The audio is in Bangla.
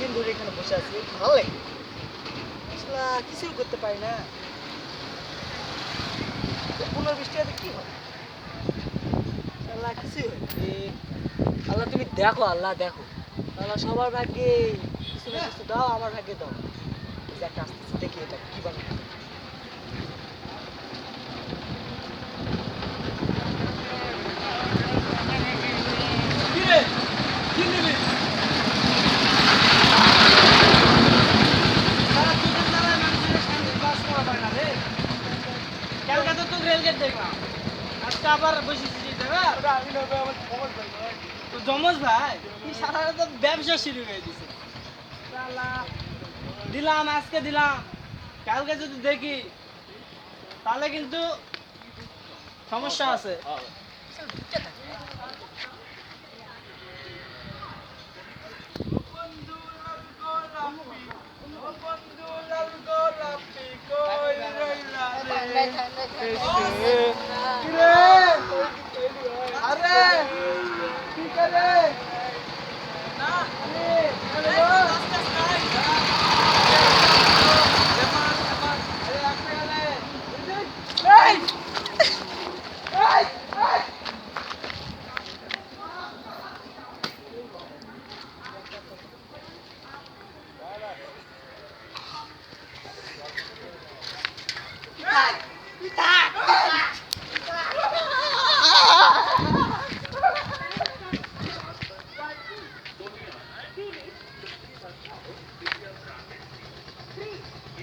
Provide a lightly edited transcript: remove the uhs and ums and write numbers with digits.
দিন ধরে এখানে বসে আছি, ভালো লাগে আসলে কিছুই করতে পারি না। পুনর্বৃষ্টি হবে কি হবে, আল্লাহ কিছুই হয় আল্লাহ তুমি দেখো, আল্লাহ দেখো, আল্লাহ সবার ভাগ্যে কিছু না কিছু দাও, আমার ভাগ্যে দাও। এই যে একটা আসতেছে, দেখি এটা কি বানায়। আবার বসেছি জমজ ভাই সারা তো ব্যবসা শুরু হয়ে দিছে। দিলাম আজকে দিলাম, কালকে যদি দেখি তাহলে কিন্তু সমস্যা আছে।